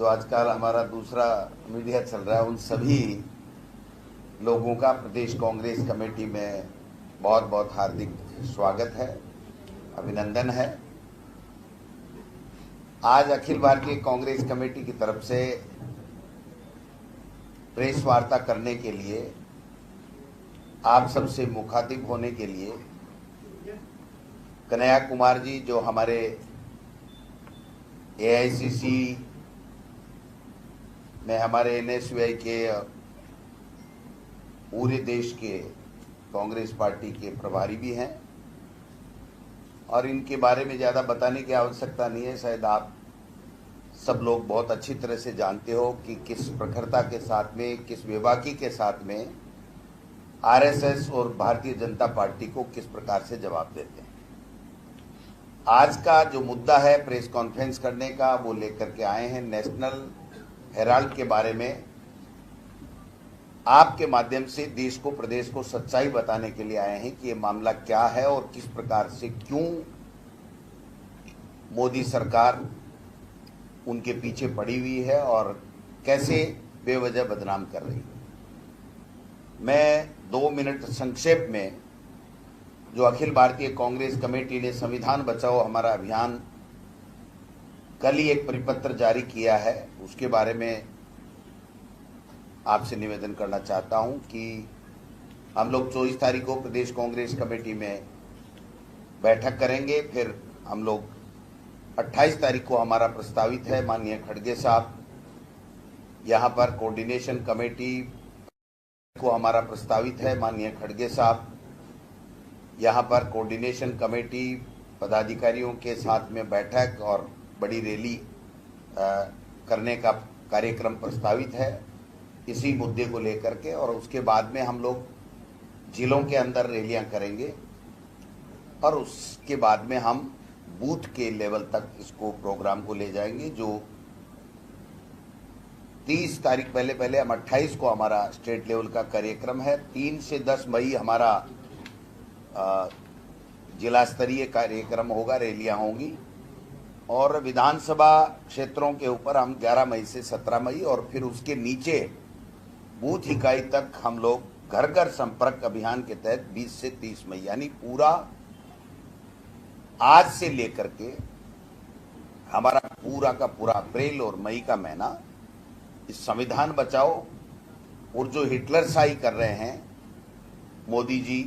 जो आजकल हमारा दूसरा मीडिया चल रहा है, उन सभी लोगों का प्रदेश कांग्रेस कमेटी में बहुत बहुत हार्दिक स्वागत है, अभिनंदन है। आज अखिल भारतीय कांग्रेस कमेटी की तरफ से प्रेस वार्ता करने के लिए, आप सबसे मुखातिब होने के लिए कन्हैया कुमार जी, जो हमारे एआईसीसी में हमारे एनएसयूआई के पूरे देश के कांग्रेस पार्टी के प्रभारी भी हैं, और इनके बारे में ज़्यादा बताने की आवश्यकता नहीं है। शायद आप सब लोग बहुत अच्छी तरह से जानते हो कि किस प्रखरता के साथ में, किस बेबाकी के साथ में आरएसएस और भारतीय जनता पार्टी को किस प्रकार से जवाब देते हैं। आज का जो मुद्दा है प्रेस कॉन्फ्रेंस करने का, वो लेकर के आए हैं नेशनल हेराल्ड के बारे में आपके माध्यम से देश को, प्रदेश को सच्चाई बताने के लिए आए हैं कि ये मामला क्या है और किस प्रकार से, क्यों मोदी सरकार उनके पीछे पड़ी हुई है और कैसे बेवजह बदनाम कर रही है। मैं 2 मिनट संक्षेप में, जो अखिल भारतीय कांग्रेस कमेटी ने संविधान बचाओ हमारा अभियान कल ही एक परिपत्र जारी किया है, उसके बारे में आपसे निवेदन करना चाहता हूं कि हम लोग 24 तारीख को प्रदेश कांग्रेस कमेटी में बैठक करेंगे। फिर हम लोग 28 तारीख को हमारा प्रस्तावित है, माननीय खड़गे साहब यहां पर कोऑर्डिनेशन कमेटी को हमारा प्रस्तावित है, माननीय खड़गे साहब यहाँ पर कोऑर्डिनेशन कमेटी पदाधिकारियों के साथ में बैठक और बड़ी रैली करने का कार्यक्रम प्रस्तावित है इसी मुद्दे को लेकर के। और उसके बाद में हम लोग जिलों के अंदर रैलियां करेंगे और उसके बाद में हम बूथ के लेवल तक इसको, प्रोग्राम को ले जाएंगे। जो 30 तारीख पहले हम 28 को हमारा स्टेट लेवल का कार्यक्रम है। 3 से 10 मई हमारा जिला स्तरीय कार्यक्रम होगा, रैलियां होंगी। और विधानसभा क्षेत्रों के ऊपर हम 11 मई से 17 मई, और फिर उसके नीचे बूथ इकाई तक हम लोग घर घर संपर्क अभियान के तहत 20 से 30 मई, यानी पूरा आज से लेकर के हमारा पूरा का पूरा अप्रैल और मई का महीना इस संविधान बचाओ और जो हिटलर शाही कर रहे हैं मोदी जी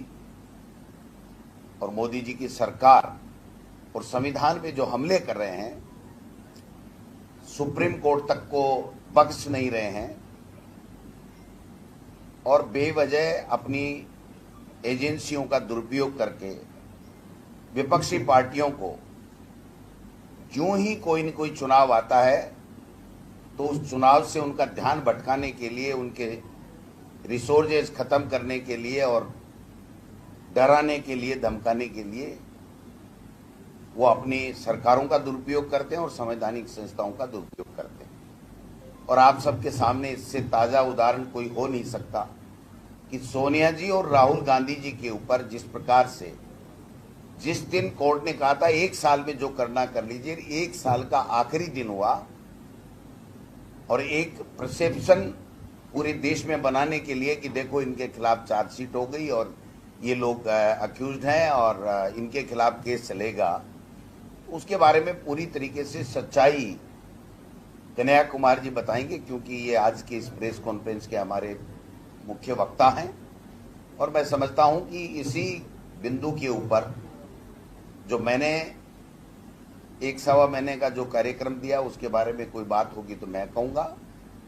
और मोदी जी की सरकार, और संविधान पे जो हमले कर रहे हैं, सुप्रीम कोर्ट तक को बख्श नहीं रहे हैं और बेवजह अपनी एजेंसियों का दुरुपयोग करके विपक्षी पार्टियों को, यूं ही कोई न कोई चुनाव आता है तो उस चुनाव से उनका ध्यान भटकाने के लिए, उनके रिसोर्सेज खत्म करने के लिए और डराने के लिए, धमकाने के लिए वो अपनी सरकारों का दुरुपयोग करते हैं और संवैधानिक संस्थाओं का दुरुपयोग करते हैं। और आप सबके सामने इससे ताजा उदाहरण कोई हो नहीं सकता कि सोनिया जी और राहुल गांधी जी के ऊपर जिस प्रकार से, जिस दिन कोर्ट ने कहा था 1 साल में जो करना कर लीजिए, 1 साल का आखिरी दिन हुआ और एक परसेप्शन पूरे देश में बनाने के लिए कि देखो इनके खिलाफ चार्जशीट हो गई और ये लोग अक्यूज्ड हैं और इनके खिलाफ केस चलेगा, उसके बारे में पूरी तरीके से सच्चाई कन्हैया कुमार जी बताएंगे, क्योंकि ये आज की इस प्रेस कॉन्फ्रेंस के हमारे मुख्य वक्ता हैं। और मैं समझता हूं कि इसी बिंदु के ऊपर जो मैंने 1-1.25 महीने का जो कार्यक्रम दिया, उसके बारे में कोई बात होगी तो मैं कहूँगा।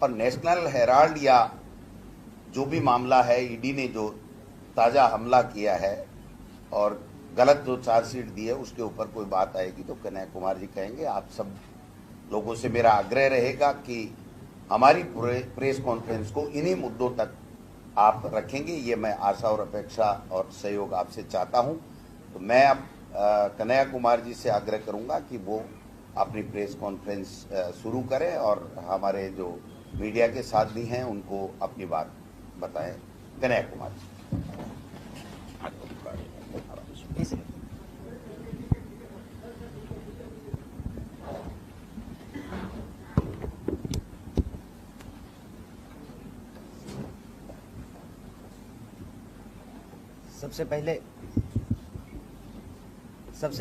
और नेशनल हेराल्ड या जो भी मामला है, ईडी ने जो ताज़ा हमला किया है और गलत जो चार्जशीट दी है, उसके ऊपर कोई बात आएगी तो कन्हैया कुमार जी कहेंगे। आप सब लोगों से मेरा आग्रह रहेगा कि हमारी प्रेस कॉन्फ्रेंस को इन्हीं मुद्दों तक आप रखेंगे, ये मैं आशा और अपेक्षा और सहयोग आपसे चाहता हूं। तो मैं अब कन्हैया कुमार जी से आग्रह करूंगा कि वो अपनी प्रेस कॉन्फ्रेंस शुरू करें और हमारे जो मीडिया के साथी हैं उनको अपनी बात बताएं। कन्हैया कुमार जी। सबसे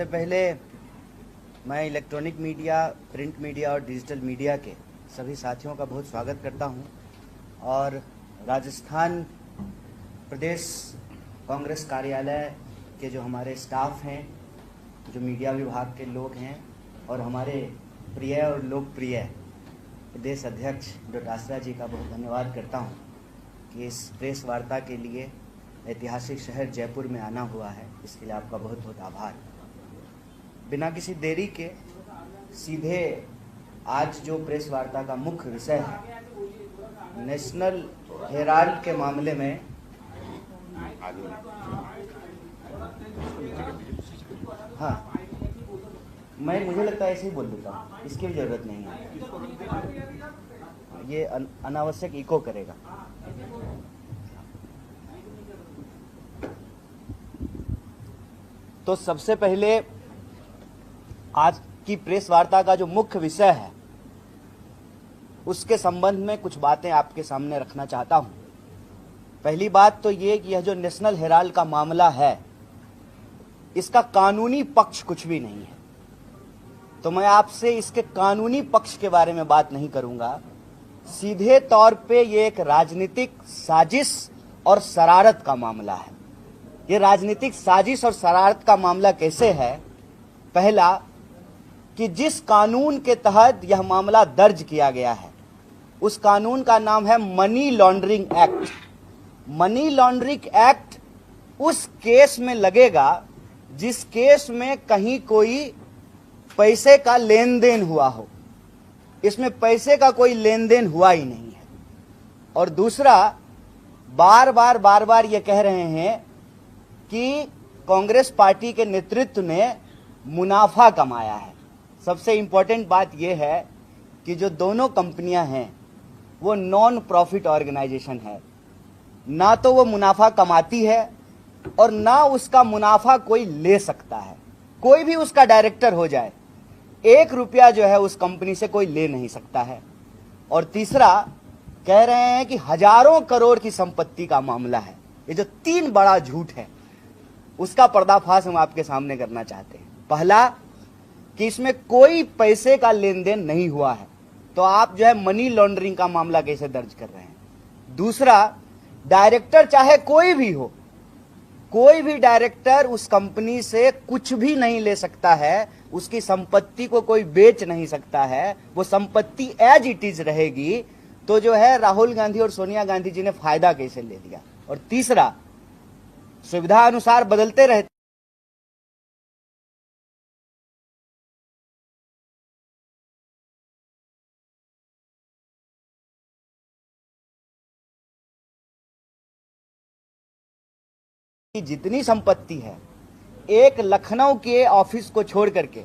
पहले मैं इलेक्ट्रॉनिक मीडिया, प्रिंट मीडिया और डिजिटल मीडिया के सभी साथियों का बहुत स्वागत करता हूं और राजस्थान प्रदेश कांग्रेस कार्यालय के जो हमारे स्टाफ हैं, जो मीडिया विभाग के लोग हैं और हमारे प्रिय और लोकप्रिय प्रदेश अध्यक्ष डोटासरा जी का बहुत धन्यवाद करता हूं कि इस प्रेस वार्ता के लिए ऐतिहासिक शहर जयपुर में आना हुआ है। इसके लिए आपका बहुत बहुत आभार। बिना किसी देरी के सीधे आज जो प्रेस वार्ता का मुख्य विषय है, नेशनल हेराल्ड के मामले में मुझे लगता है ऐसे ही बोल देता हूँ, इसकी भी जरूरत नहीं है, ये अनावश्यक इको करेगा। तो सबसे पहले आज की प्रेस वार्ता का जो मुख्य विषय है उसके संबंध में कुछ बातें आपके सामने रखना चाहता हूं। पहली बात तो ये कि यह जो नेशनल हेराल्ड का मामला है, इसका कानूनी पक्ष कुछ भी नहीं है, तो मैं आपसे इसके कानूनी पक्ष के बारे में बात नहीं करूंगा। सीधे तौर पे ये एक राजनीतिक साजिश और शरारत का मामला है। ये राजनीतिक साजिश और शरारत का मामला कैसे है? पहला, कि जिस कानून के तहत यह मामला दर्ज किया गया है उस कानून का नाम है money laundering act. Money laundering act उस केस में लगेगा जिस केस में कहीं कोई पैसे का लेन देन हुआ हो। इसमें पैसे का कोई लेन देन हुआ ही नहीं है। और दूसरा, बार बार ये कह रहे हैं कि कांग्रेस पार्टी के नेतृत्व ने मुनाफा कमाया है। सबसे इंपॉर्टेंट बात यह है कि जो दोनों कंपनियां हैं वो नॉन प्रॉफिट ऑर्गेनाइजेशन है, ना तो वो मुनाफा कमाती है और ना उसका मुनाफा कोई ले सकता है। कोई भी उसका डायरेक्टर हो जाए, 1 रुपया जो है उस कंपनी से कोई ले नहीं सकता है। और तीसरा, कह रहे हैं कि हजारों करोड़ की संपत्ति का मामला है। ये जो 3 बड़ा झूठ है उसका पर्दाफाश हम आपके सामने करना चाहते हैं। पहला, कि इसमें कोई पैसे का लेन देन नहीं हुआ है, तो आप जो है मनी लॉन्ड्रिंग का मामला कैसे दर्ज कर रहे हैं। दूसरा, डायरेक्टर चाहे कोई भी हो, कोई भी डायरेक्टर उस कंपनी से कुछ भी नहीं ले सकता है, उसकी संपत्ति को कोई बेच नहीं सकता है, वो संपत्ति एज इट इज रहेगी। तो जो है राहुल गांधी और सोनिया गांधी जी ने फायदा कैसे ले लिया। और तीसरा, सुविधा अनुसार बदलते रहते जितनी संपत्ति है, एक लखनऊ के ऑफिस को छोड़ करके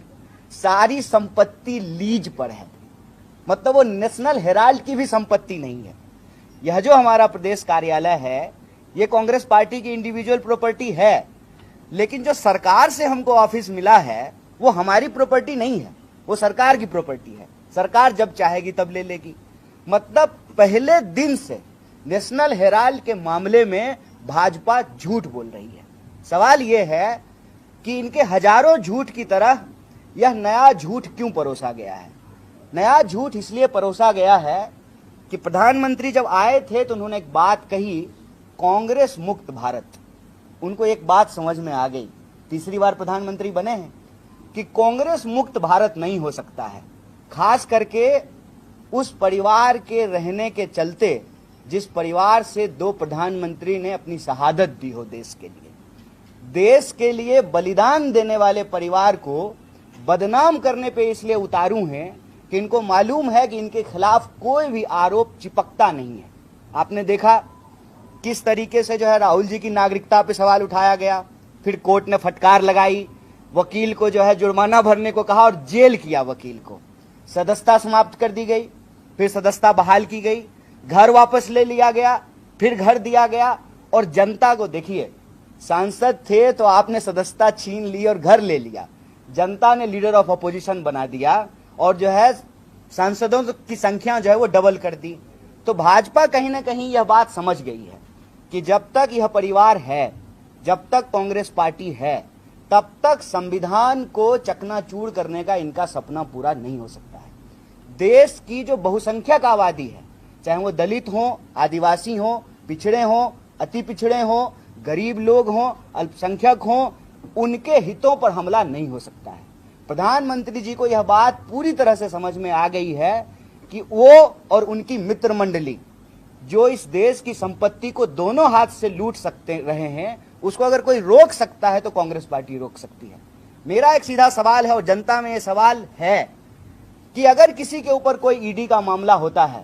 सारी संपत्ति लीज पर है। मतलब वो नेशनल हेराल्ड की भी संपत्ति नहीं है। यह जो हमारा प्रदेश कार्यालय है ये कांग्रेस पार्टी की इंडिविजुअल प्रॉपर्टी है, लेकिन जो सरकार से हमको ऑफिस मिला है वो हमारी प्रॉपर्टी नहीं है, वो सरकार की प्रॉपर्टी है। सरकार जब चाहेगी तब ले लेगी। मतलब पहले दिन से नेशनल हेराल्ड के मामले में भाजपा झूठ बोल रही है। सवाल यह है कि इनके हजारों झूठ की तरह यह नया झूठ क्यों परोसा गया है। नया झूठ इसलिए परोसा गया है कि प्रधानमंत्री जब आए थे तो उन्होंने एक बात कही, कांग्रेस मुक्त भारत। उनको एक बात समझ में आ गई, तीसरी बार प्रधानमंत्री बने हैं, कि कांग्रेस मुक्त भारत नहीं हो सकता है। खास करके उस परिवार के रहने के चलते जिस परिवार से 2 प्रधानमंत्री ने अपनी शहादत दी हो देश के लिए बलिदान देने वाले परिवार को बदनाम करने पे इसलिए उतारू हैं कि इनको मालूम है कि इनके खिलाफ कोई भी आरोप चिपकता नहीं है। आपने देखा किस तरीके से जो है राहुल जी की नागरिकता पे सवाल उठाया गया, फिर कोर्ट ने फटकार लगाई, वकील को जो है जुर्माना भरने को कहा और जेल किया वकील को। सदस्यता समाप्त कर दी गई, फिर सदस्यता बहाल की गई, घर वापस ले लिया गया, फिर घर दिया गया। और जनता को देखिए, सांसद थे तो आपने सदस्यता छीन ली और घर ले लिया, जनता ने लीडर ऑफ अपोजिशन बना दिया और जो है सांसदों की संख्या जो है वो डबल कर दी। तो भाजपा कहीं ना कहीं यह बात समझ गई है कि जब तक यह परिवार है जब तक कांग्रेस पार्टी है तब तक संविधान को चकनाचूर करने का इनका सपना पूरा नहीं हो सकता है। देश की जो बहुसंख्यक आबादी है, चाहे वो दलित हो, आदिवासी हो, पिछड़े हो, अति पिछड़े हो, गरीब लोग हो, अल्पसंख्यक हो, उनके हितों पर हमला नहीं हो सकता है। प्रधानमंत्री जी को यह बात पूरी तरह से समझ में आ गई है कि वो और उनकी मित्र मंडली जो इस देश की संपत्ति को दोनों हाथ से लूट सकते रहे हैं, उसको अगर कोई रोक सकता है तो कांग्रेस पार्टी रोक सकती है। मेरा एक सीधा सवाल है और जनता में यह सवाल है कि अगर किसी के ऊपर कोई ईडी का मामला होता है,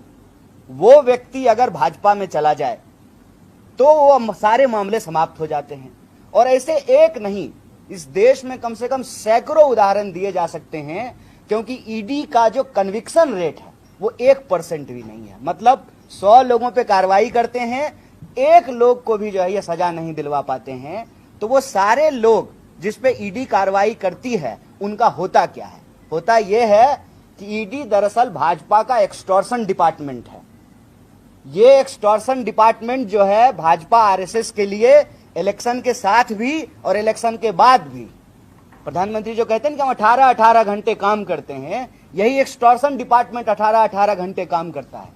वो व्यक्ति अगर भाजपा में चला जाए तो वो सारे मामले समाप्त हो जाते हैं। और ऐसे एक नहीं, इस देश में कम से कम सैकड़ों उदाहरण दिए जा सकते हैं, क्योंकि ईडी का जो कन्विक्शन रेट है वो 1% भी नहीं है। मतलब 100 लोगों पे कार्रवाई करते हैं, एक लोग को भी जो है ये सजा नहीं दिलवा पाते हैं। तो वो सारे लोग जिस पे ईडी कार्रवाई करती है उनका होता क्या है? होता यह है कि ईडी दरअसल भाजपा का एक्सटॉर्शन डिपार्टमेंट है। ये एक्सटॉर्शन डिपार्टमेंट जो है भाजपा आरएसएस के लिए इलेक्शन के साथ भी और इलेक्शन के बाद भी, प्रधानमंत्री जो कहते हैं कि हम 18-18 घंटे काम करते हैं, यही एक्सटॉर्शन डिपार्टमेंट 18-18 घंटे काम करता है।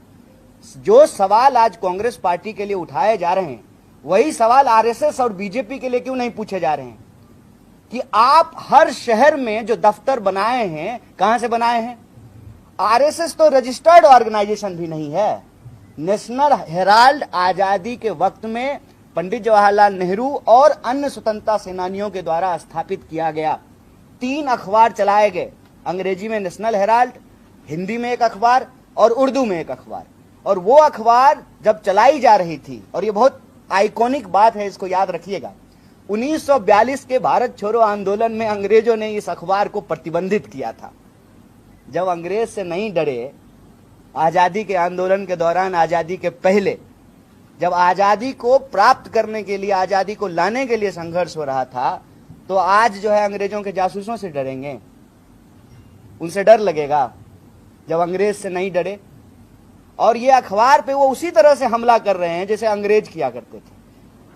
जो सवाल आज कांग्रेस पार्टी के लिए उठाए जा रहे हैं, वही सवाल आरएसएस और बीजेपी के लिए क्यों नहीं पूछे जा रहे हैं कि आप हर शहर में जो दफ्तर बनाए हैं, कहां से बनाए हैं? आरएसएस तो रजिस्टर्ड ऑर्गेनाइजेशन भी नहीं है। नेशनल हेराल्ड आजादी के वक्त में पंडित जवाहरलाल नेहरू और अन्य स्वतंत्रता सेनानियों के द्वारा स्थापित किया गया 3 अखबार चलाए गए। अंग्रेजी में नेशनल हेराल्ड, हिंदी में एक अखबार और उर्दू में एक अखबार। और वो अखबार जब चलाई जा रही थी, और ये बहुत आइकॉनिक बात है, इसको याद रखिएगा, 1942 के भारत छोड़ो आंदोलन में अंग्रेजों ने इस अखबार को प्रतिबंधित किया था। जब अंग्रेज से नहीं डरे, आजादी के आंदोलन के दौरान, आजादी के पहले, जब आजादी को प्राप्त करने के लिए, आजादी को लाने के लिए संघर्ष हो रहा था, तो आज जो है अंग्रेजों के जासूसों से डरेंगे? उनसे डर लगेगा जब अंग्रेज से नहीं डरे। और ये अखबार पे वो उसी तरह से हमला कर रहे हैं जैसे अंग्रेज किया करते थे।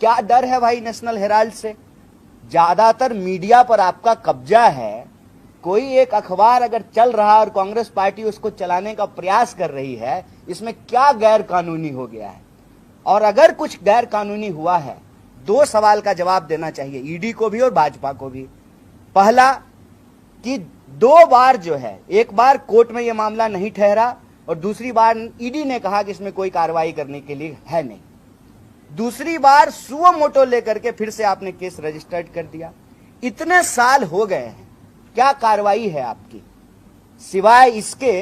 क्या डर है भाई नेशनल हेराल्ड से? ज्यादातर मीडिया पर आपका कब्जा है। कोई एक अखबार अगर चल रहा है और कांग्रेस पार्टी उसको चलाने का प्रयास कर रही है, इसमें क्या गैर कानूनी हो गया है? और अगर कुछ गैर कानूनी हुआ है, 2 सवाल का जवाब देना चाहिए ईडी को भी और भाजपा को भी। पहला कि 2 बार जो है, एक बार कोर्ट में यह मामला नहीं ठहरा और दूसरी बार ईडी ने कहा कि इसमें कोई कार्रवाई करने के लिए है नहीं। दूसरी बार सुओ मोटो लेकर के फिर से आपने केस रजिस्टर्ड कर दिया। इतने साल हो गए हैं, क्या कार्रवाई है आपकी? सिवाय इसके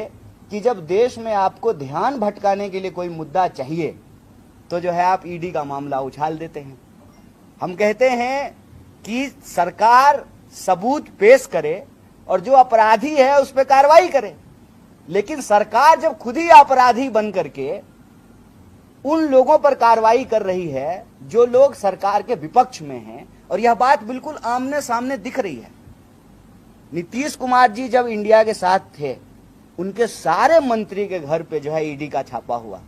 कि जब देश में आपको ध्यान भटकाने के लिए कोई मुद्दा चाहिए तो जो है आप ईडी का मामला उछाल देते हैं। हम कहते हैं कि सरकार सबूत पेश करे और जो अपराधी है उस पर कार्रवाई करे, लेकिन सरकार जब खुद ही अपराधी बन करके उन लोगों पर कार्रवाई कर रही है जो लोग सरकार के विपक्ष में हैं, और यह बात बिल्कुल आमने सामने दिख रही है। नीतीश कुमार जी जब इंडिया के साथ थे, उनके सारे मंत्री के घर पे जो है ईडी का छापा हुआ।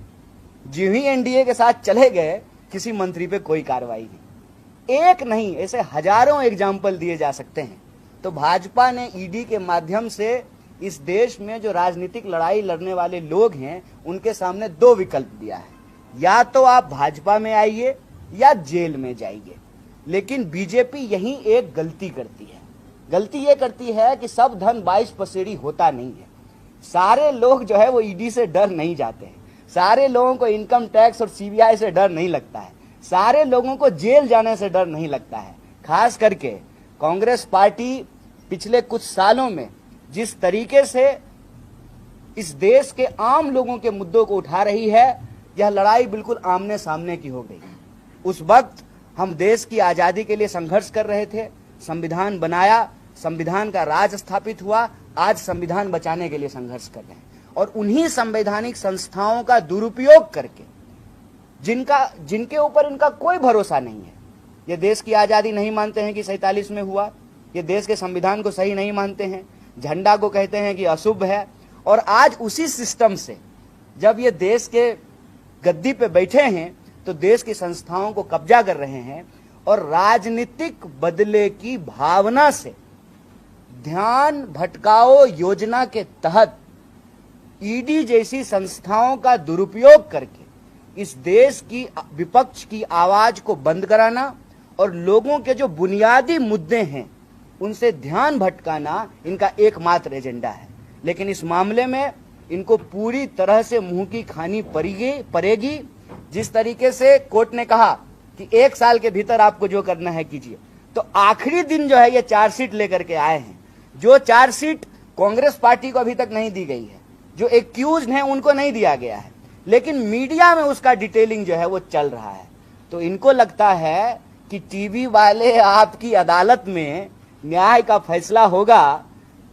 जो ही एनडीए के साथ चले गए, किसी मंत्री पे कोई कार्रवाई नहीं। एक नहीं, ऐसे हजारों एग्जाम्पल दिए जा सकते हैं। तो भाजपा ने ईडी के माध्यम से इस देश में जो राजनीतिक लड़ाई लड़ने वाले लोग हैं, उनके सामने 2 विकल्प दिया है, या तो आप भाजपा में आइए या जेल में जाइए। लेकिन बीजेपी यही एक गलती करती है। गलती ये करती है कि सब धन 22 पसेरी होता नहीं है। सारे लोग जो है वो ईडी से डर नहीं जाते हैं। सारे लोगों को इनकम टैक्स और सीबीआई से डर नहीं लगता है। सारे लोगों को जेल जाने से डर नहीं लगता है। खास करके कांग्रेस पार्टी पिछले कुछ सालों में जिस तरीके से इस देश के आम लोगों के मुद्दों को उठा रही है, यह लड़ाई बिल्कुल आमने सामने की हो गई। उस वक्त हम देश की आजादी के लिए संघर्ष कर रहे थे, संविधान बनाया, संविधान का राज स्थापित हुआ। आज संविधान बचाने के लिए संघर्ष कर रहे हैं, और उन्हीं संवैधानिक संस्थाओं का दुरुपयोग करके, जिनके ऊपर इनका कोई भरोसा नहीं है, ये देश की आजादी नहीं मानते हैं कि 47 में हुआ, ये देश के संविधान को सही नहीं मानते हैं, झंडा को कहते हैं कि अशुभ है। और आज उसी सिस्टम से जब ये देश के गद्दी पे बैठे हैं तो देश की संस्थाओं को कब्जा कर रहे हैं, और राजनीतिक बदले की भावना से ध्यान भटकाओ योजना के तहत ईडी जैसी संस्थाओं का दुरुपयोग करके इस देश की विपक्ष की आवाज को बंद कराना और लोगों के जो बुनियादी मुद्दे हैं उनसे ध्यान भटकाना इनका एकमात्र एजेंडा है। लेकिन इस मामले में इनको पूरी तरह से मुंह की खानी पड़ेगी। जिस तरीके से कोर्ट ने कहा कि 1 साल के भीतर आपको जो करना है कीजिए, तो आखिरी दिन जो है ये चार्जशीट लेकर के आए हैं, जो चार्जशीट कांग्रेस पार्टी को अभी तक नहीं दी गई है, जो एक्यूज्ड हैं उनको नहीं दिया गया है, लेकिन मीडिया में उसका डिटेलिंग जो है वो चल रहा है। तो इनको लगता है कि टीवी वाले आपकी अदालत में न्याय का फैसला होगा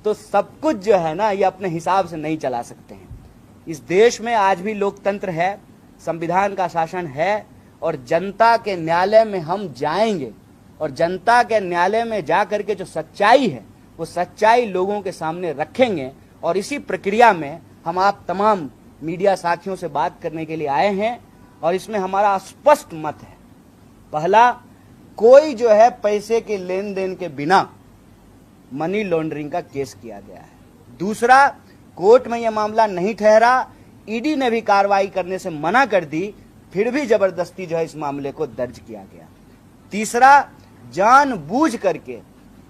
तो सब कुछ जो है ना ये अपने हिसाब से नहीं चला सकते हैं। इस देश में आज भी लोकतंत्र है, संविधान का शासन है और जनता के न्यायालय में हम जाएंगे और जनता के न्यायालय में जा करके जो सच्चाई है वो सच्चाई लोगों के सामने रखेंगे। और इसी प्रक्रिया में हम आप तमाम मीडिया साथियों से बात करने के लिए आए हैं और इसमें हमारा स्पष्ट मत है। पहला, कोई जो है पैसे के लेन देन के बिना मनी लॉन्ड्रिंग का केस किया गया है। दूसरा, कोर्ट में यह मामला नहीं ठहरा, ईडी ने भी कार्रवाई करने से मना कर दी, फिर भी जबरदस्ती जो है इस मामले को दर्ज किया गया। तीसरा, जानबूझ करके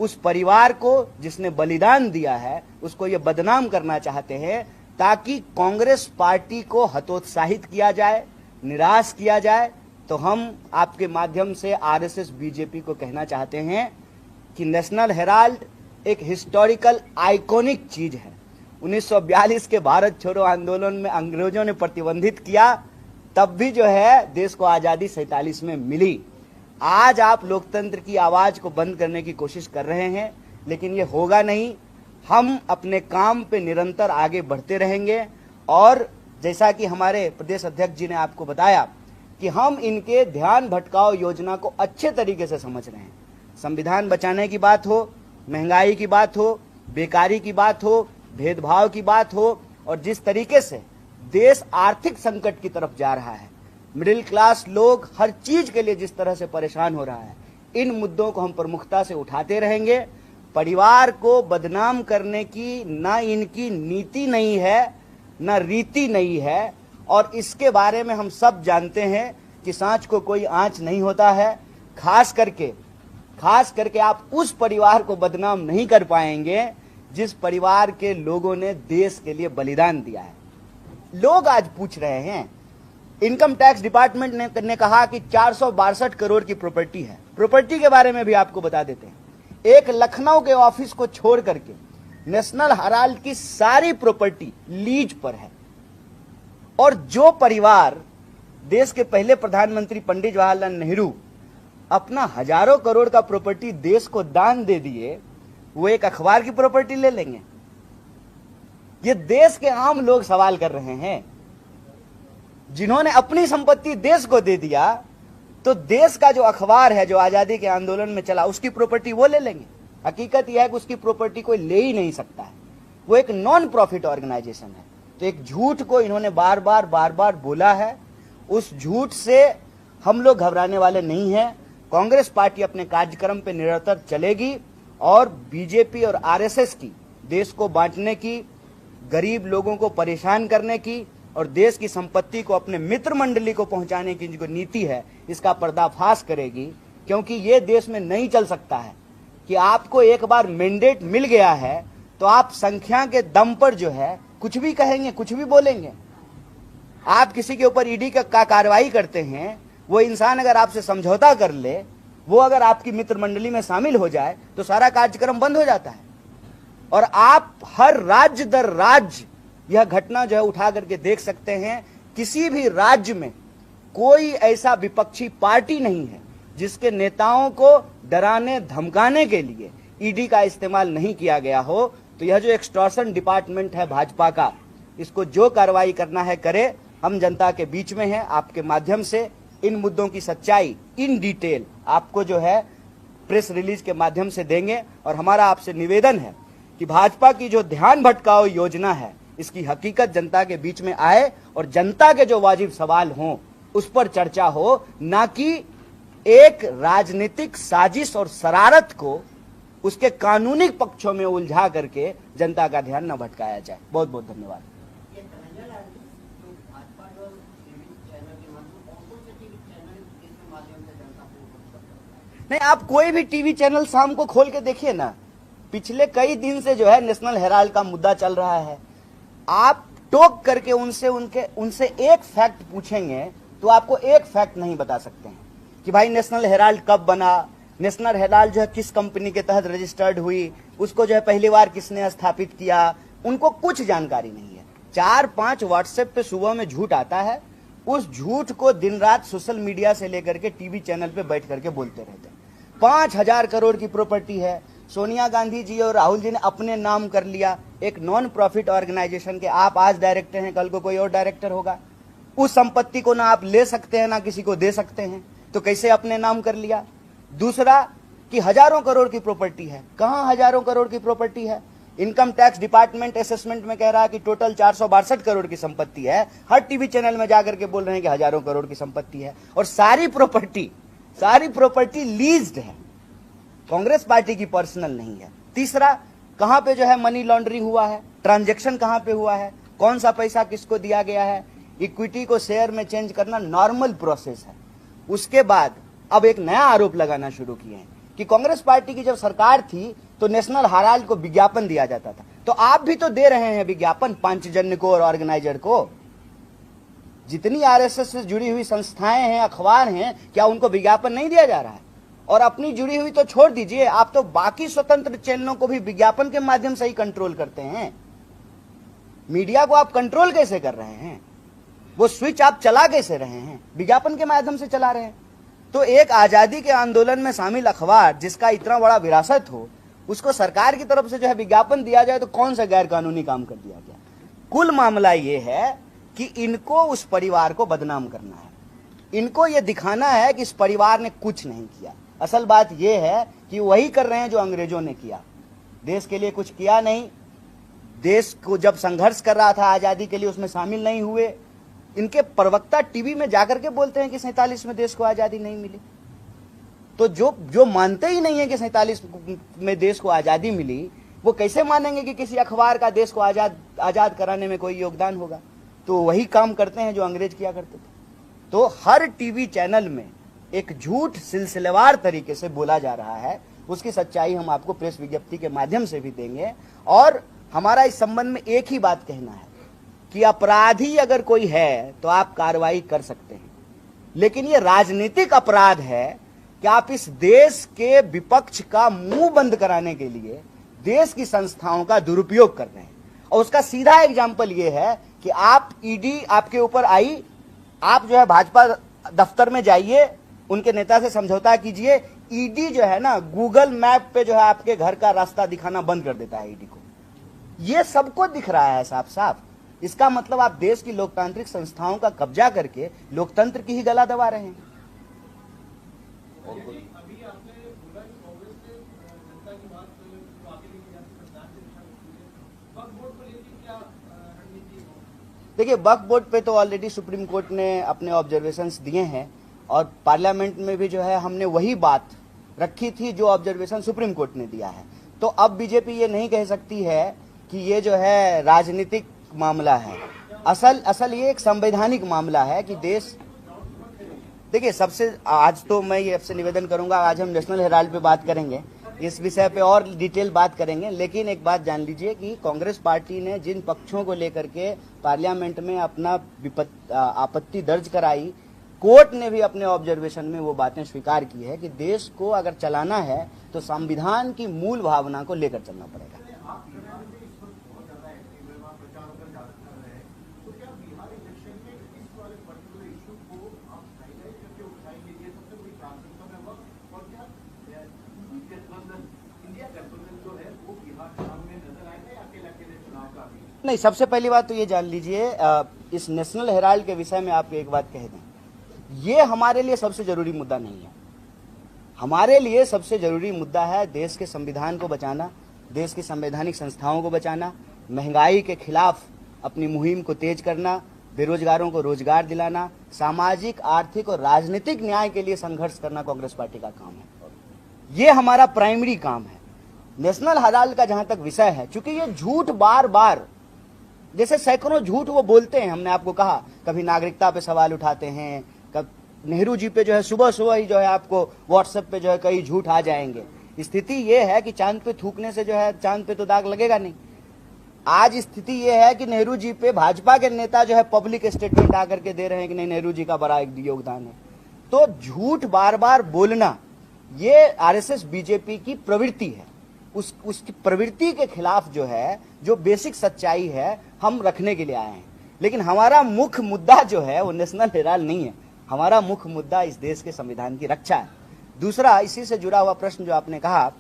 उस परिवार को जिसने बलिदान दिया है उसको ये बदनाम करना चाहते हैं ताकि कांग्रेस पार्टी को हतोत्साहित किया जाए, निराश किया जाए। तो हम आपके माध्यम से आरएसएस बीजेपी को कहना चाहते हैं कि नेशनल हेराल्ड एक हिस्टोरिकल आइकॉनिक चीज है। 1942 के भारत छोड़ो आंदोलन में अंग्रेजों ने प्रतिबंधित किया, तब भी जो है देश को आजादी 47 में मिली। आज आप लोकतंत्र की आवाज को बंद करने की कोशिश कर रहे हैं, लेकिन ये होगा नहीं। हम अपने काम पे निरंतर आगे बढ़ते रहेंगे और जैसा कि हमारे प्रदेश अध्यक्ष जी ने आपको बताया कि हम इनके ध्यान भटकाओ योजना को अच्छे तरीके से समझ रहे हैं। संविधान बचाने की बात हो, महंगाई की बात हो, बेकारी की बात हो, भेदभाव की बात हो और जिस तरीके से देश आर्थिक संकट की तरफ जा रहा है, मिडिल क्लास लोग हर चीज के लिए जिस तरह से परेशान हो रहा है, इन मुद्दों को हम प्रमुखता से उठाते रहेंगे। परिवार को बदनाम करने की ना इनकी नीति नहीं है, ना रीति नहीं है और इसके बारे में हम सब जानते हैं कि सांच को कोई आंच नहीं होता है। खास करके आप उस परिवार को बदनाम नहीं कर पाएंगे जिस परिवार के लोगों ने देश के लिए बलिदान दिया है। लोग आज पूछ रहे हैं, इनकम टैक्स डिपार्टमेंट ने कहा कि 462 करोड़ की प्रॉपर्टी है। प्रॉपर्टी के बारे में भी आपको बता देते हैं, एक लखनऊ के ऑफिस को छोड़ करके नेशनल हेराल्ड की सारी प्रॉपर्टी लीज पर है। और जो परिवार, देश के पहले प्रधानमंत्री पंडित जवाहरलाल नेहरू अपना हजारों करोड़ का प्रॉपर्टी देश को दान दे दिए, वो एक अखबार की प्रॉपर्टी ले लेंगे? ये देश के आम लोग सवाल कर रहे हैं। जिन्होंने अपनी संपत्ति देश को दे दिया, तो देश का जो अखबार है जो आजादी के आंदोलन में चला, उसकी प्रॉपर्टी वो ले लेंगे? हकीकत यह है कि उसकी प्रॉपर्टी कोई ले ही नहीं सकता है। वो एक नॉन प्रॉफिट ऑर्गेनाइजेशन है। तो एक झूठ को इन्होंने बार बार बोला है। उस झूठ से हम लोग घबराने वाले नहीं हैं। कांग्रेस पार्टी अपने कार्यक्रम पे निरंतर चलेगी और बीजेपी और आरएसएस की देश को बांटने की, गरीब लोगों को परेशान करने की और देश की संपत्ति को अपने मित्र मंडली को पहुंचाने की जो नीति है, इसका पर्दाफाश करेगी। क्योंकि ये देश में नहीं चल सकता है कि आपको एक बार मैंडेट मिल गया है तो आप संख्या के दम पर जो है कुछ भी कहेंगे, कुछ भी बोलेंगे। आप किसी के ऊपर ईडी का कार्रवाई करते हैं, वो इंसान अगर आपसे समझौता कर ले, वो अगर आपकी मित्र मंडली में शामिल हो जाए तो सारा कार्यक्रम बंद हो जाता है। और आप हर राज्य दर राज्य यह घटना जो है उठा करके देख सकते हैं। किसी भी राज्य में कोई ऐसा विपक्षी पार्टी नहीं है जिसके नेताओं को डराने धमकाने के लिए ईडी का इस्तेमाल नहीं किया गया हो। तो यह जो एक्सटॉर्शन डिपार्टमेंट है भाजपा का, इसको जो कार्रवाई करना है करे। हम जनता के बीच में हैं, आपके माध्यम से इन मुद्दों की सच्चाई इन डिटेल आपको जो है प्रेस रिलीज के माध्यम से देंगे। और हमारा आपसे निवेदन है कि भाजपा की जो ध्यान भटकाओ योजना है, इसकी हकीकत जनता के बीच में आए और जनता के जो वाजिब सवाल हों उस पर चर्चा हो, ना कि एक राजनीतिक साजिश और शरारत को उसके कानूनी पक्षों में उलझा करके जनता का ध्यान न भटकाया जाए। बहुत बहुत धन्यवाद। नहीं, आप कोई भी टीवी चैनल शाम को खोल के देखिए ना, पिछले कई दिन से जो है नेशनल हेराल्ड का मुद्दा चल रहा है। आप टोक करके उनसे एक फैक्ट पूछेंगे तो आपको एक फैक्ट नहीं बता सकते हैं कि भाई नेशनल हेराल्ड कब बना, नेशनल हेराल्ड जो है किस कंपनी के तहत रजिस्टर्ड हुई, उसको जो है पहली बार किसने स्थापित किया, उनको कुछ जानकारी नहीं है। 4-5 व्हाट्सएप पे सुबह में झूठ आता है, उस झूठ को दिन रात सोशल मीडिया से लेकर के टीवी चैनल पे बैठ करके बोलते रहते हैं। 5,000 करोड़ की प्रॉपर्टी है, सोनिया गांधी जी और राहुल जी ने अपने नाम कर लिया, एक नॉन प्रॉफिट ऑर्गेनाइजेशन के। आप आज डायरेक्टर हैं, कल को कोई और डायरेक्टर होगा, उस संपत्ति को ना आप ले सकते हैं ना किसी को दे सकते हैं, तो कैसे अपने नाम कर लिया। दूसरा कि हजारों करोड़ की प्रॉपर्टी है, कहां हजारों करोड़ की प्रॉपर्टी है। इनकम टैक्स डिपार्टमेंट असेसमेंट में कह रहा है कि टोटल 462 करोड़ की संपत्ति है, हर टीवी चैनल में जाकर के बोल रहे हैं कि हजारों करोड़ की संपत्ति है, और सारी प्रॉपर्टी लीज्ड है, कांग्रेस पार्टी की पर्सनल नहीं है। तीसरा, कहां पे जो है मनी लॉन्ड्रिंग हुआ है, ट्रांजैक्शन कहां पे हुआ है, कौन सा पैसा किसको दिया गया है। इक्विटी को शेयर में चेंज करना नॉर्मल प्रोसेस है। उसके बाद अब एक नया आरोप लगाना शुरू किए हैं कि कांग्रेस पार्टी की जब सरकार थी तो नेशनल हेराल्ड को विज्ञापन दिया जाता था, तो आप भी तो दे रहे हैं विज्ञापन पांचजन्य को और ऑर्गेनाइजर को। जितनी आरएसएस से जुड़ी हुई संस्थाएं हैं, अखबार हैं, क्या उनको विज्ञापन नहीं दिया जा रहा है? और अपनी जुड़ी हुई तो छोड़ दीजिए, आप तो बाकी स्वतंत्र चैनलों को भी विज्ञापन के माध्यम से ही कंट्रोल करते हैं। मीडिया को आप कंट्रोल कैसे कर रहे हैं? वो स्विच आप चला कैसे रहे हैं? विज्ञापन के माध्यम से चला रहे हैं। तो एक आजादी के आंदोलन में शामिल अखबार जिसका इतना बड़ा विरासत हो, उसको सरकार की तरफ से जो है विज्ञापन दिया जाए तो कौन सा गैर कानूनी काम कर दिया गया? कुल मामला ये है कि इनको उस परिवार को बदनाम करना है, इनको ये दिखाना है कि इस परिवार ने कुछ नहीं किया। असल बात ये है कि वही कर रहे हैं जो अंग्रेजों ने किया, देश के लिए कुछ किया नहीं। देश को जब संघर्ष कर रहा था आजादी के लिए, उसमें शामिल नहीं हुए। इनके प्रवक्ता टीवी में जाकर के बोलते हैं कि 47 में देश को आजादी नहीं मिली। तो जो मानते ही नहीं है कि 47 में देश को आजादी मिली, वो कैसे मानेंगे कि किसी अखबार का देश को आजाद कराने में कोई योगदान होगा? तो वही काम करते हैं जो अंग्रेज किया करते थे। तो हर टीवी चैनल में एक झूठ सिलसिलेवार तरीके से बोला जा रहा है, उसकी सच्चाई हम आपको प्रेस विज्ञप्ति के माध्यम से भी देंगे। और हमारा इस संबंध में एक ही बात कहना है कि अपराधी अगर कोई है तो आप कार्रवाई कर सकते हैं, लेकिन ये राजनीतिक अपराध है कि आप इस देश के विपक्ष का मुंह बंद कराने के लिए देश की संस्थाओं का दुरुपयोग कर रहे हैं। और उसका सीधा एग्जाम्पल ये है कि आप ईडी आपके ऊपर आई, आप जो है भाजपा दफ्तर में जाइए, उनके नेता से समझौता कीजिए, ईडी जो है ना गूगल मैप पे जो है आपके घर का रास्ता दिखाना बंद कर देता है ईडी को। ये सबको दिख रहा है साफ साफ। इसका मतलब आप देश की लोकतांत्रिक संस्थाओं का कब्जा करके लोकतंत्र की ही गला दबा रहे हैं। देखिए, वक्फ बोर्ड पे तो ऑलरेडी सुप्रीम कोर्ट ने अपने ऑब्जर्वेशंस दिए हैं, और पार्लियामेंट में भी जो है हमने वही बात रखी थी जो ऑब्जर्वेशन सुप्रीम कोर्ट ने दिया है। तो अब बीजेपी ये नहीं कह सकती है कि ये जो है राजनीतिक मामला है। असल ये एक संवैधानिक मामला है कि देश, देखिए, सबसे आज तो मैं ये आपसे निवेदन करूंगा, आज हम नेशनल हेराल्ड पे बात करेंगे, इस विषय पे और डिटेल बात करेंगे, लेकिन एक बात जान लीजिए कि कांग्रेस पार्टी ने जिन पक्षों को लेकर के पार्लियामेंट में अपना आपत्ति दर्ज कराई, कोर्ट ने भी अपने ऑब्जर्वेशन में वो बातें स्वीकार की है कि देश को अगर चलाना है तो संविधान की मूल भावना को लेकर चलना पड़ेगा। नहीं, सबसे पहली बात तो ये जान लीजिए, इस नेशनल हेराल्ड के विषय में आपको एक बात कह दें, ये हमारे लिए सबसे जरूरी मुद्दा नहीं है। हमारे लिए सबसे जरूरी मुद्दा है देश के संविधान को बचाना, देश की संवैधानिक संस्थाओं को बचाना, महंगाई के खिलाफ अपनी मुहिम को तेज करना, बेरोजगारों को रोजगार दिलाना, सामाजिक, आर्थिक और राजनीतिक न्याय के लिए संघर्ष करना कांग्रेस पार्टी का काम है। ये हमारा प्राइमरी काम है। नेशनल हेराल्ड का जहां तक विषय है, चूंकि ये झूठ बार बार, जैसे सैकड़ों झूठ वो बोलते हैं, हमने आपको कहा, कभी नागरिकता पे सवाल उठाते हैं, कब नेहरू जी पे जो है सुबह सुबह ही जो है आपको व्हाट्सएप पे जो है कई झूठ आ जाएंगे। स्थिति ये है कि चांद पे थूकने से जो है चांद पे तो दाग लगेगा नहीं। आज स्थिति ये है कि नेहरू जी पे भाजपा के नेता जो है पब्लिक स्टेटमेंट आकर के दे रहे हैं कि नहीं, नेहरू जी का बड़ा एक योगदान है। तो झूठ बार बार बोलना ये आरएसएस बीजेपी की प्रवृत्ति है। उसकी प्रवृत्ति के खिलाफ जो है, जो बेसिक सच्चाई है, हम रखने के लिए आए हैं। लेकिन हमारा मुख्य मुद्दा जो है वो नेशनल हेराल्ड नहीं है। हमारा मुख्य मुद्दा इस देश के संविधान की रक्षा है। दूसरा, इसी से जुड़ा हुआ प्रश्न जो आपने कहा,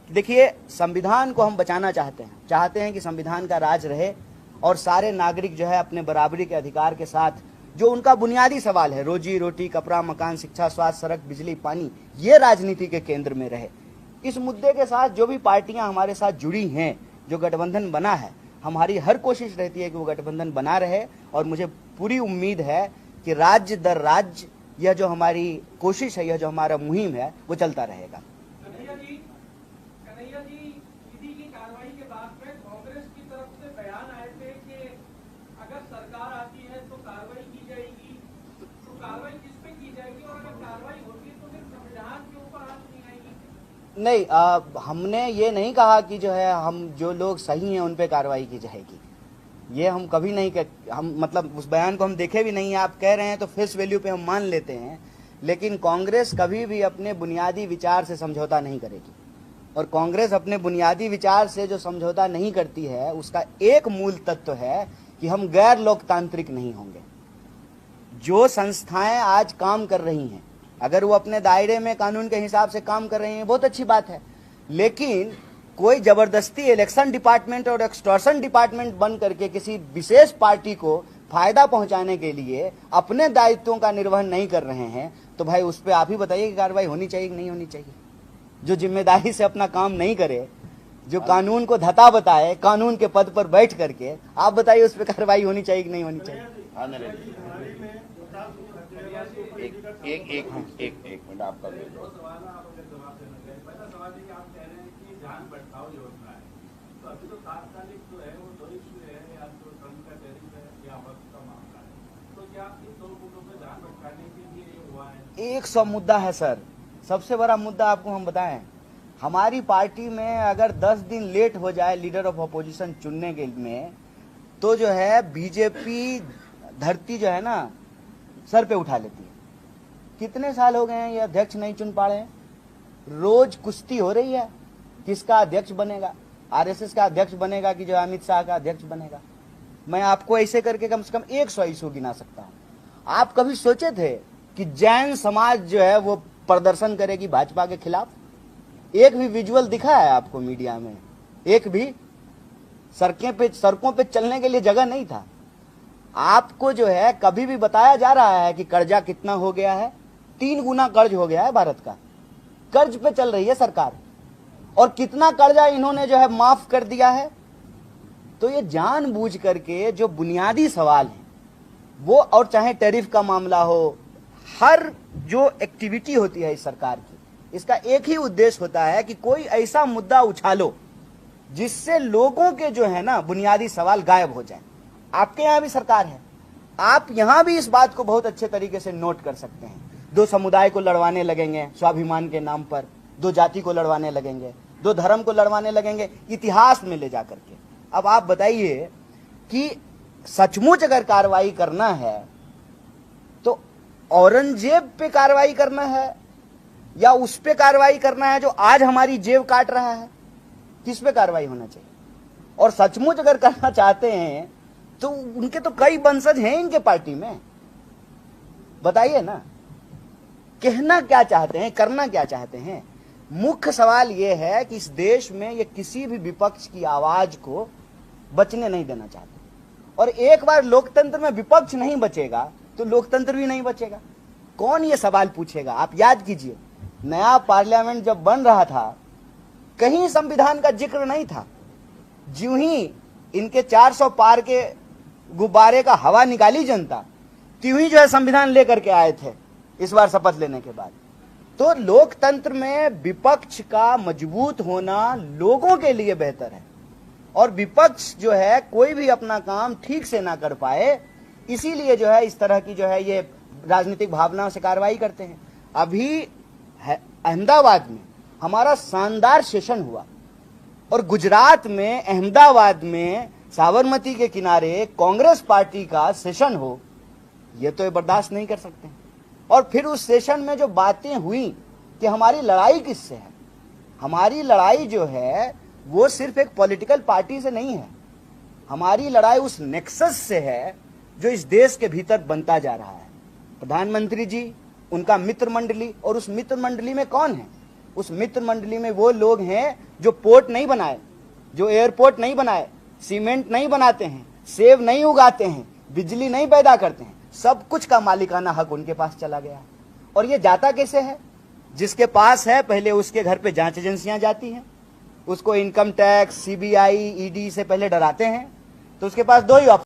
देखिए, संविधान को हम बचाना चाहते हैं कि संविधान का राज रहे और सारे नागरिक जो है अपने बराबरी के अधिकार के साथ जो उनका बुनियादी सवाल है, रोजी रोटी, कपड़ा, मकान, शिक्षा, स्वास्थ्य, सड़क, बिजली, पानी, ये राजनीति के केंद्र में रहे। इस मुद्दे के साथ जो भी पार्टियां हमारे साथ जुड़ी हैं, जो गठबंधन बना है, हमारी हर कोशिश रहती है कि वो गठबंधन बना रहे। और मुझे पूरी उम्मीद है कि राज्य दर राज्य यह जो हमारी कोशिश है, यह जो हमारा मुहिम है, वो चलता रहेगा। कन्हैया जी, ईडी की कार्रवाई के बाद में कांग्रेस की तरफ से बयान आए थे कि अगर सरकार आती है तो कार्रवाई की जाएगी, तो कार्रवाई किस पे की जाएगी, और अगर कार्रवाई होती है तो फिर संविधान के ऊपर हाथ नहीं आएगी? नहीं, हमने ये नहीं कहा कि जो है हम जो लोग सही हैं उन पे कार्रवाई की जाएगी। ये हम कभी नहीं हम मतलब उस बयान को हम देखे भी नहीं है। आप कह रहे हैं तो फेस वैल्यू पे हम मान लेते हैं, लेकिन कांग्रेस कभी भी अपने बुनियादी विचार से समझौता नहीं करेगी। और कांग्रेस अपने बुनियादी विचार से जो समझौता नहीं करती है, उसका एक मूल तत्व है कि हम गैर लोकतांत्रिक नहीं होंगे। जो संस्थाएं आज काम कर रही हैं, अगर वो अपने दायरे में कानून के हिसाब से काम कर रही हैं, बहुत अच्छी बात है। लेकिन कोई जबरदस्ती इलेक्शन डिपार्टमेंट और एक्सटॉर्शन डिपार्टमेंट बन करके किसी विशेष पार्टी को फायदा पहुंचाने के लिए अपने दायित्वों का निर्वहन नहीं कर रहे हैं, तो भाई उस पर आप ही बताइए कि कार्रवाई होनी चाहिए कि नहीं होनी चाहिए। जो जिम्मेदारी से अपना काम नहीं करे, जो कानून को धता बताए, कानून के पद पर बैठ करके, आप बताइए उस पर कार्रवाई होनी चाहिए कि नहीं होनी चाहिए। एक मिनट आपका जान भटकाव योजना है, तो अभी तो तात्कालिक जो है वो दो इशू है, या तो ट्रम्प का टैरिफ है या वक्त का मामला है। तो क्या इन दो मुद्दों पर जान भटकाने के लिए ये हुआ है? 100 मुद्दा है सर। सबसे बड़ा मुद्दा आपको हम बताएं, हमारी पार्टी में अगर 10 दिन लेट हो जाए लीडर ऑफ अपोजिशन चुनने के में, तो जो है बीजेपी धरती जो है ना सर पे उठा लेती है। कितने साल हो गए हैं ये अध्यक्ष नहीं चुन पा रहे हैं। रोज कुश्ती हो रही है, किसका अध्यक्ष बनेगा, आरएसएस का अध्यक्ष बनेगा कि जो अमित शाह का अध्यक्ष बनेगा। मैं आपको ऐसे करके कम से कम 100 इशू गिना सकता हूं। आप कभी सोचे थे कि जैन समाज जो है वो प्रदर्शन करेगी भाजपा के खिलाफ? एक भी विजुअल दिखा है आपको मीडिया में? एक भी? सड़कों पे चलने के लिए जगह नहीं था। आपको जो है कभी भी बताया जा रहा है कि कर्जा कितना हो गया है? 3 गुना कर्ज हो गया है भारत का। कर्ज पे चल रही है सरकार, और कितना कर्जा इन्होंने जो है माफ कर दिया है। तो ये जानबूझ करके जो बुनियादी सवाल है वो, और चाहे टैरिफ का मामला हो, हर जो एक्टिविटी होती है इस सरकार की, इसका एक ही उद्देश्य होता है कि कोई ऐसा मुद्दा उछालो जिससे लोगों के जो है ना बुनियादी सवाल गायब हो जाए। आपके यहां भी सरकार है, आप यहां भी इस बात को बहुत अच्छे तरीके से नोट कर सकते हैं। 2 समुदाय को लड़वाने लगेंगे स्वाभिमान के नाम पर, 2 जाति को लड़वाने लगेंगे, 2 धर्म को लड़वाने लगेंगे इतिहास में ले जाकर के। अब आप बताइए कि सचमुच अगर कार्रवाई करना है तो औरंगजेब पे कार्रवाई करना है या उस पे कार्रवाई करना है जो आज हमारी जेब काट रहा है? किस पे कार्रवाई होना चाहिए? और सचमुच अगर करना चाहते हैं तो उनके तो कई वंशज हैं इनके पार्टी में, बताइए ना। कहना क्या चाहते हैं, करना क्या चाहते हैं? मुख्य सवाल यह है कि इस देश में ये किसी भी विपक्ष की आवाज को बचने नहीं देना चाहते। और एक बार लोकतंत्र में विपक्ष नहीं बचेगा तो लोकतंत्र भी नहीं बचेगा। कौन ये सवाल पूछेगा? आप याद कीजिए, नया पार्लियामेंट जब बन रहा था कहीं संविधान का जिक्र नहीं था। ज्यों ही इनके 400 पार के गुब्बारे का हवा निकाली जनता, त्यों ही जो है संविधान लेकर के आए थे इस बार शपथ लेने के बाद। तो लोकतंत्र में विपक्ष का मजबूत होना लोगों के लिए बेहतर है, और विपक्ष जो है कोई भी अपना काम ठीक से ना कर पाए, इसीलिए जो है इस तरह की जो है ये राजनीतिक भावनाओं से कार्रवाई करते हैं। अभी अहमदाबाद में हमारा शानदार सेशन हुआ, और गुजरात में अहमदाबाद में साबरमती के किनारे कांग्रेस पार्टी का सेशन हो, ये तो बर्दाश्त नहीं कर सकते। और फिर उस सेशन में जो बातें हुई कि हमारी लड़ाई किससे है, हमारी लड़ाई जो है वो सिर्फ एक पॉलिटिकल पार्टी से नहीं है, हमारी लड़ाई उस नेक्सस से है जो इस देश के भीतर बनता जा रहा है। प्रधानमंत्री जी, उनका मित्र मंडली, और उस मित्र मंडली में कौन है? उस मित्र मंडली में वो लोग हैं जो पोर्ट नहीं बनाए, जो एयरपोर्ट नहीं बनाए, सीमेंट नहीं बनाते हैं, सेब नहीं उगाते हैं, बिजली नहीं पैदा करते हैं, सब कुछ का मालिकाना हक उनके पास चला गया। और ये जाता कैसे है? जिसके पास है पहले उसके घर पे जांच एजेंसियां जाती हैं, उसको इनकम टैक्स, सीबीआई, ईडी से पहले डराते हैं, तो उसके पास दो ही ऑप्शन